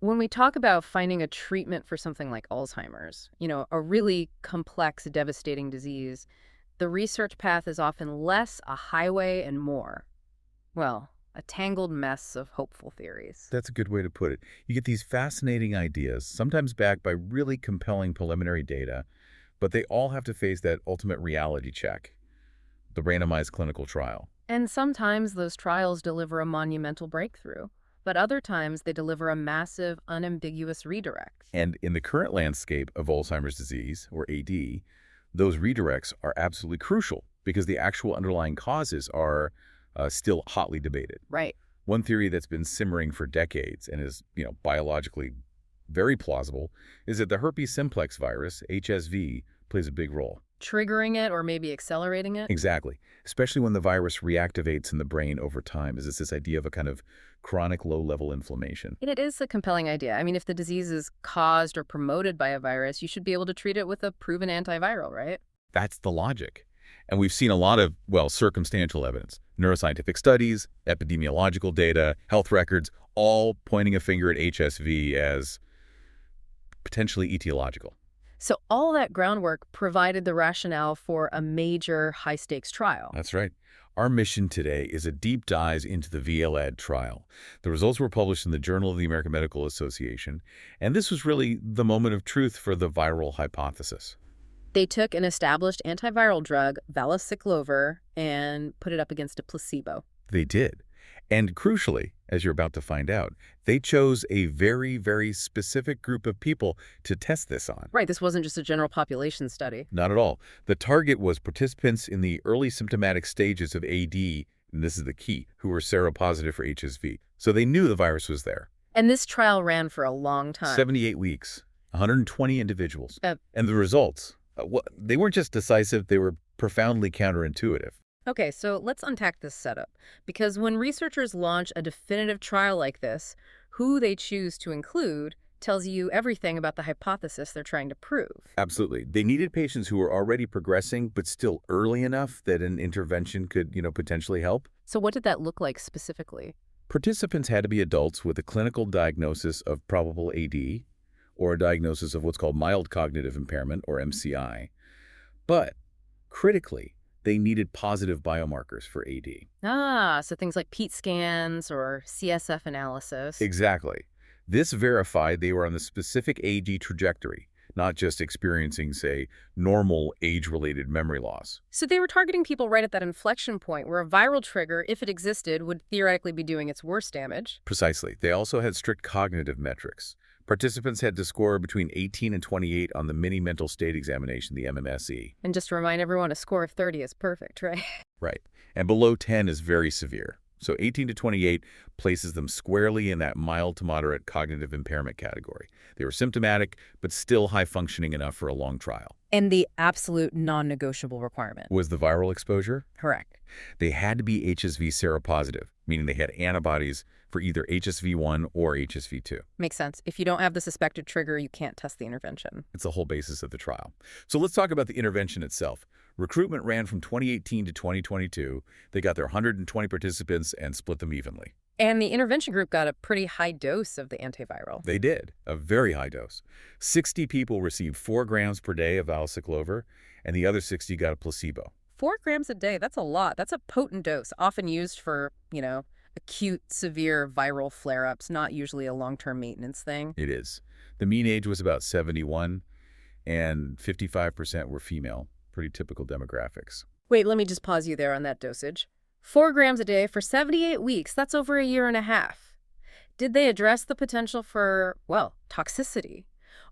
When we talk about finding a treatment for something like Alzheimer's, a really complex, devastating disease, the research path is often less a highway and more, well, a tangled mess of hopeful theories. That's a good way to put it. You get these fascinating ideas, sometimes backed by really compelling preliminary data, but they all have to face that ultimate reality check, the randomized clinical trial. And sometimes those trials deliver a monumental breakthrough, but other times they deliver a massive, unambiguous redirect. And in the current landscape of Alzheimer's disease, or AD, those redirects are absolutely crucial because the actual underlying causes are still hotly debated. Right. One theory that's been simmering for decades and is, biologically very plausible is that the herpes simplex virus, HSV, plays a big role. Triggering it or maybe accelerating it? Exactly. Especially when the virus reactivates in the brain over time. Is this idea of a kind of chronic low-level inflammation? And it is a compelling idea. I mean, if the disease is caused or promoted by a virus, you should be able to treat it with a proven antiviral, right? That's the logic. And we've seen a lot of, circumstantial evidence. Neuroscientific studies, epidemiological data, health records, all pointing a finger at HSV as potentially etiological. So all that groundwork provided the rationale for a major high-stakes trial. That's right. Our mission today is a deep dive into the VALAD trial. The results were published in the Journal of the American Medical Association, and this was really the moment of truth for the viral hypothesis. They took an established antiviral drug, Valacyclovir, and put it up against a placebo. They did. And crucially, as you're about to find out, they chose a very, very specific group of people to test this on. Right, this wasn't just a general population study. Not at all. The target was participants in the early symptomatic stages of AD, and this is the key, who were seropositive for HSV. So they knew the virus was there. And this trial ran for a long time. 78 weeks, 120 individuals. Uh, And the results, they weren't just decisive, they were profoundly counterintuitive. Okay, so let's unpack this setup. Because when researchers launch a definitive trial like this, who they choose to include tells you everything about the hypothesis they're trying to prove. Absolutely. They needed patients who were already progressing, but still early enough that an intervention could, potentially help. So what did that look like specifically? Participants had to be adults with a clinical diagnosis of probable AD or a diagnosis of what's called mild cognitive impairment, or MCI. But critically, they needed positive biomarkers for AD. So things like PET scans or CSF analysis. Exactly. This verified they were on the specific AD trajectory, not just experiencing, say, normal age-related memory loss. So they were targeting people right at that inflection point where a viral trigger, if it existed, would theoretically be doing its worst damage. Precisely. They also had strict cognitive metrics. Participants had to score between 18 and 28 on the mini mental state examination, the MMSE. And just to remind everyone, a score of 30 is perfect, right? Right. And below 10 is very severe. So 18 to 28 places them squarely in that mild to moderate cognitive impairment category. They were symptomatic, but still high-functioning enough for a long trial. And the absolute non-negotiable requirement. Was the viral exposure? Correct. They had to be HSV seropositive, meaning they had antibodies for either HSV1 or HSV2. Makes sense. If you don't have the suspected trigger, you can't test the intervention. It's the whole basis of the trial. So let's talk about the intervention itself. Recruitment ran from 2018 to 2022. They got their 120 participants and split them evenly. And the intervention group got a pretty high dose of the antiviral. They did, a very high dose. 60 people received 4 grams per day of valacyclovir, and the other 60 got a placebo. 4 grams a day, that's a lot. That's a potent dose, often used for, acute, severe viral flare-ups, not usually a long-term maintenance thing. It is. The mean age was about 71, and 55% were female. Pretty typical demographics. Wait, let me just pause you there on that dosage. 4 grams a day for 78 weeks, that's over a year and a half. Did they address the potential for, toxicity?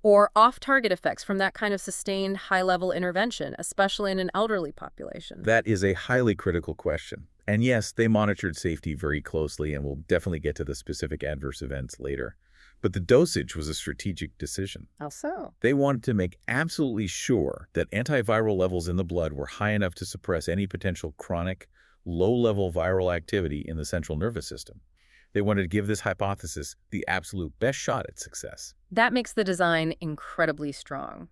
Or off-target effects from that kind of sustained high-level intervention, especially in an elderly population? That is a highly critical question. And yes, they monitored safety very closely, and we'll definitely get to the specific adverse events later. But the dosage was a strategic decision. How so? They wanted to make absolutely sure that antiviral levels in the blood were high enough to suppress any potential chronic, low-level viral activity in the central nervous system. They wanted to give this hypothesis the absolute best shot at success. That makes the design incredibly strong.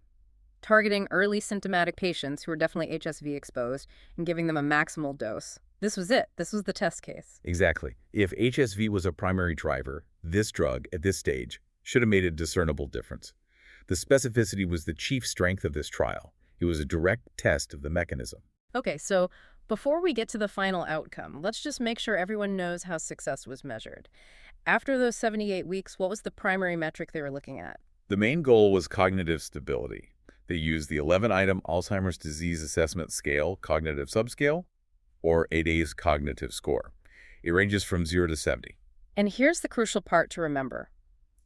Targeting early symptomatic patients who are definitely HSV exposed and giving them a maximal dose. This was it. This was the test case. Exactly. If HSV was a primary driver, this drug, at this stage, should have made a discernible difference. The specificity was the chief strength of this trial. It was a direct test of the mechanism. Okay, so before we get to the final outcome, let's just make sure everyone knows how success was measured. After those 78 weeks, what was the primary metric they were looking at? The main goal was cognitive stability. They used the 11-item Alzheimer's Disease Assessment Scale, Cognitive Subscale, or ADAS-Cognitive Score. It ranges from 0 to 70. And here's the crucial part to remember.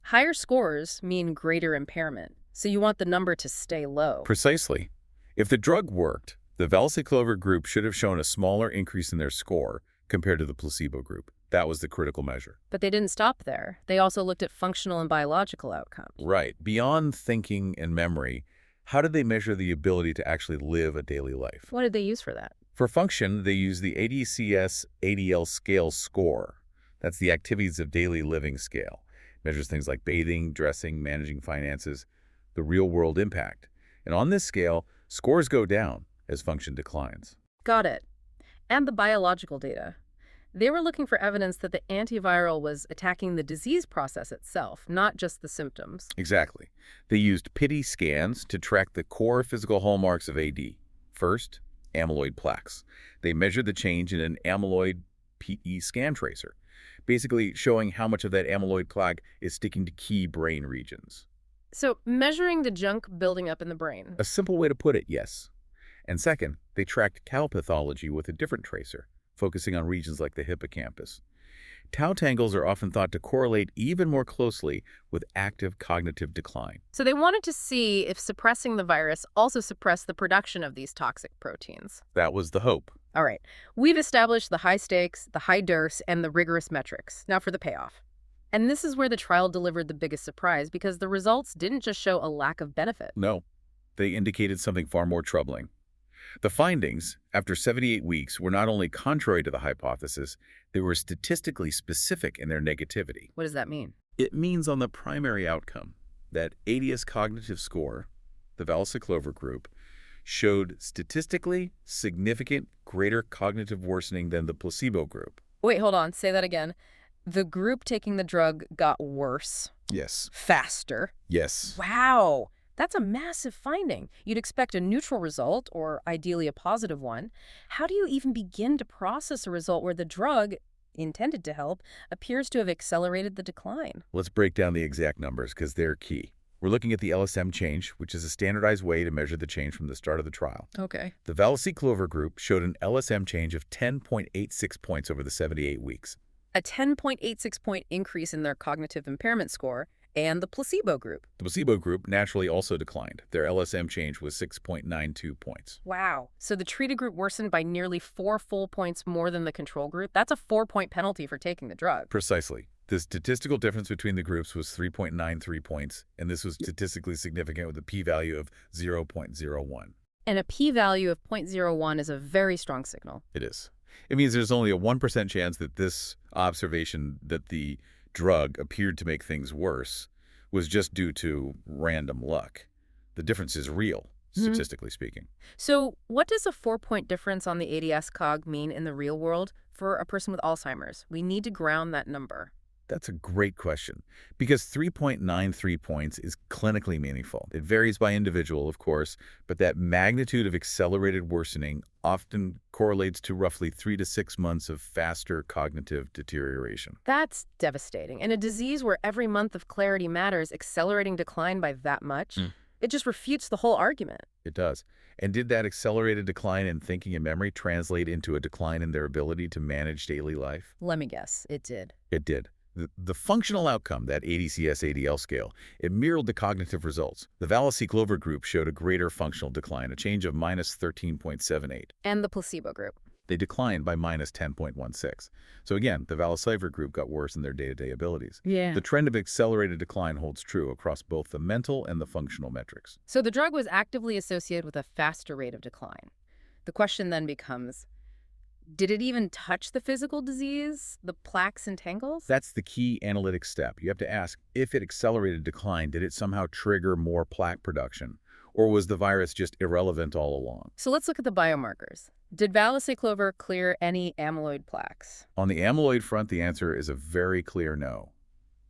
Higher scores mean greater impairment, so you want the number to stay low. Precisely. If the drug worked, the Valacyclovir group should have shown a smaller increase in their score compared to the placebo group. That was the critical measure. But they didn't stop there. They also looked at functional and biological outcomes. Right. Beyond thinking and memory, how did they measure the ability to actually live a daily life? What did they use for that? For function, they used the ADCS-ADL scale score. That's the activities of daily living scale. It measures things like bathing, dressing, managing finances, the real-world impact. And on this scale, scores go down as function declines. Got it. And the biological data. They were looking for evidence that the antiviral was attacking the disease process itself, not just the symptoms. Exactly. They used PITI scans to track the core physical hallmarks of AD. First, amyloid plaques. They measured the change in an amyloid PE scan tracer, basically showing how much of that amyloid plaque is sticking to key brain regions. So, measuring the junk building up in the brain. A simple way to put it, yes. And second, they tracked tau pathology with a different tracer, focusing on regions like the hippocampus. Tau tangles are often thought to correlate even more closely with active cognitive decline. So they wanted to see if suppressing the virus also suppressed the production of these toxic proteins. That was the hope. All right, we've established the high stakes, the high dose, and the rigorous metrics. Now for the payoff. And this is where the trial delivered the biggest surprise, because the results didn't just show a lack of benefit. No, they indicated something far more troubling. The findings, after 78 weeks, were not only contrary to the hypothesis, they were statistically specific in their negativity. What does that mean? It means on the primary outcome, that ADAS-Cognitive Score, the Valacyclovir group, showed statistically significant greater cognitive worsening than the placebo group. Wait, hold on. Say that again. The group taking the drug got worse. Yes. Faster. Yes. Wow. That's a massive finding. You'd expect a neutral result, or ideally a positive one. How do you even begin to process a result where the drug, intended to help, appears to have accelerated the decline? Let's break down the exact numbers because they're key. We're looking at the LSM change, which is a standardized way to measure the change from the start of the trial. Okay. The Valacyclovir group showed an LSM change of 10.86 points over the 78 weeks. A 10.86-point increase in their cognitive impairment score, and the placebo group. The placebo group naturally also declined. Their LSM change was 6.92 points. Wow. So the treated group worsened by nearly 4 full points more than the control group? That's a 4-point penalty for taking the drug. Precisely. The statistical difference between the groups was 3.93 points, and this was statistically significant with a p-value of 0.01. And a p-value of 0.01 is a very strong signal. It is. It means there's only a 1% chance that this observation that the drug appeared to make things worse was just due to random luck. The difference is real, statistically speaking. So what does a 4-point difference on the ADAS-Cog mean in the real world for a person with Alzheimer's? We need to ground that number. That's a great question, because 3.93 points is clinically meaningful. It varies by individual, of course, but that magnitude of accelerated worsening often correlates to roughly 3 to 6 months of faster cognitive deterioration. That's devastating. In a disease where every month of clarity matters, accelerating decline by that much, it just refutes the whole argument. It does. And did that accelerated decline in thinking and memory translate into a decline in their ability to manage daily life? Let me guess, it did. It did. The functional outcome, that ADCS-ADL scale, it mirrored the cognitive results. The Valacyclovir group showed a greater functional decline, a change of minus 13.78. And the placebo group? They declined by minus 10.16. So again, the Valacyclovir group got worse in their day-to-day abilities. Yeah. The trend of accelerated decline holds true across both the mental and the functional metrics. So the drug was actively associated with a faster rate of decline. The question then becomes, did it even touch the physical disease, the plaques and tangles? That's the key analytic step. You have to ask, if it accelerated decline, did it somehow trigger more plaque production? Or was the virus just irrelevant all along? So let's look at the biomarkers. Did Valacyclovir clear any amyloid plaques? On the amyloid front, the answer is a very clear no.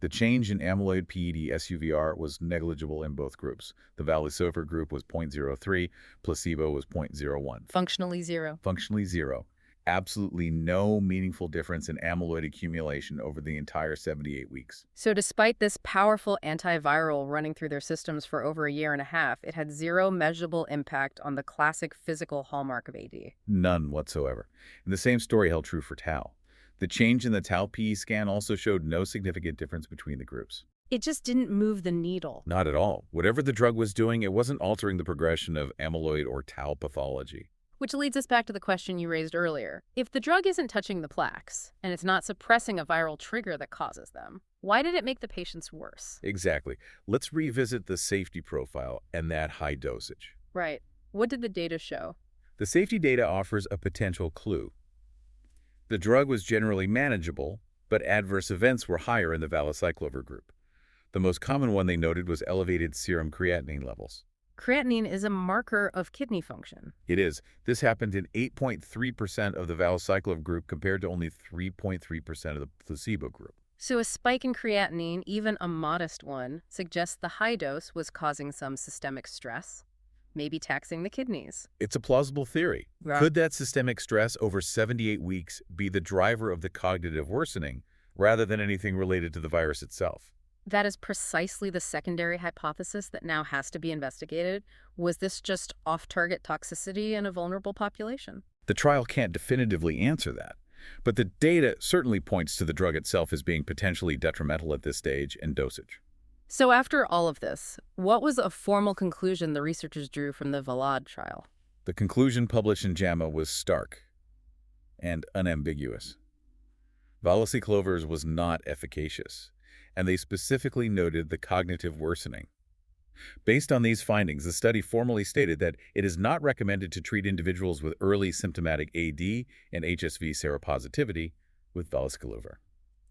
The change in amyloid PET SUVR was negligible in both groups. The Valacyclovir group was 0.03, placebo was 0.01. Functionally zero. Functionally zero. Absolutely no meaningful difference in amyloid accumulation over the entire 78 weeks. So despite this powerful antiviral running through their systems for over a year and a half, it had zero measurable impact on the classic physical hallmark of AD. None whatsoever. And the same story held true for tau. The change in the tau PE scan also showed no significant difference between the groups. It just didn't move the needle. Not at all. Whatever the drug was doing, it wasn't altering the progression of amyloid or tau pathology. Which leads us back to the question you raised earlier. If the drug isn't touching the plaques, and it's not suppressing a viral trigger that causes them, why did it make the patients worse? Exactly. Let's revisit the safety profile and that high dosage. Right. What did the data show? The safety data offers a potential clue. The drug was generally manageable, but adverse events were higher in the Valacyclovir group. The most common one they noted was elevated serum creatinine levels. Creatinine is a marker of kidney function. It is. This happened in 8.3% of the Valacyclovir group compared to only 3.3% of the placebo group. So a spike in creatinine, even a modest one, suggests the high dose was causing some systemic stress, maybe taxing the kidneys. It's a plausible theory. Yeah. Could that systemic stress over 78 weeks be the driver of the cognitive worsening rather than anything related to the virus itself? That is precisely the secondary hypothesis that now has to be investigated. Was this just off-target toxicity in a vulnerable population? The trial can't definitively answer that, but the data certainly points to the drug itself as being potentially detrimental at this stage and dosage. So after all of this, what was a formal conclusion the researchers drew from the VALAD trial? The conclusion published in JAMA was stark and unambiguous. Valacyclovir was not efficacious, and they specifically noted the cognitive worsening. Based on these findings, the study formally stated that it is not recommended to treat individuals with early symptomatic AD and HSV seropositivity with Valacyclovir.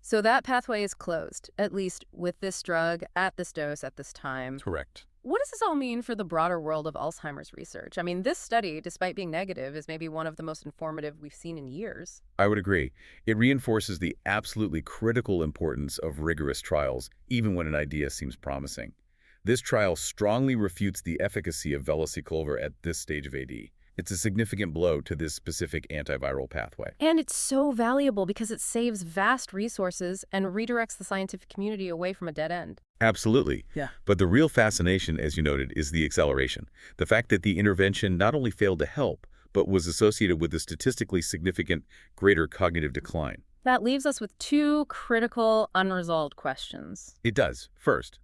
So that pathway is closed, at least with this drug, at this dose, at this time. Correct. What does this all mean for the broader world of Alzheimer's research? I mean, this study, despite being negative, is maybe one of the most informative we've seen in years. I would agree. It reinforces the absolutely critical importance of rigorous trials, even when an idea seems promising. This trial strongly refutes the efficacy of Valacyclovir at this stage of AD. It's a significant blow to this specific antiviral pathway. And it's so valuable because it saves vast resources and redirects the scientific community away from a dead end. Absolutely. Yeah. But the real fascination, as you noted, is the acceleration. The fact that the intervention not only failed to help, but was associated with a statistically significant greater cognitive decline. That leaves us with two critical, unresolved questions. It does. First,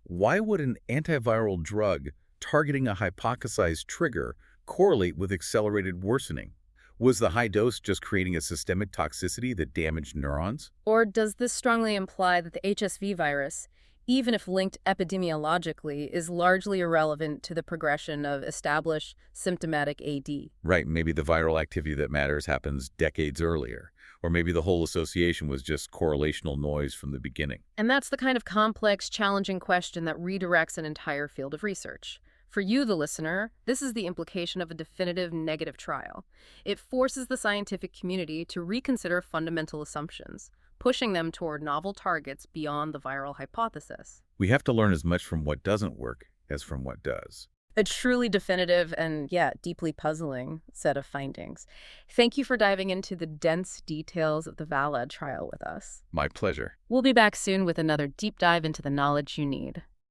why would an antiviral drug targeting a hypothesized trigger correlate with accelerated worsening? Was the high dose just creating a systemic toxicity that damaged neurons? Or does this strongly imply that the HSV virus, even if linked epidemiologically, is largely irrelevant to the progression of established symptomatic AD? Right, maybe the viral activity that matters happens decades earlier. Or maybe the whole association was just correlational noise from the beginning. And that's the kind of complex, challenging question that redirects an entire field of research. For you, the listener, this is the implication of a definitive negative trial. It forces the scientific community to reconsider fundamental assumptions, pushing them toward novel targets beyond the viral hypothesis. We have to learn as much from what doesn't work as from what does. A truly definitive and, deeply puzzling set of findings. Thank you for diving into the dense details of the VALAD trial with us. My pleasure. We'll be back soon with another deep dive into the knowledge you need.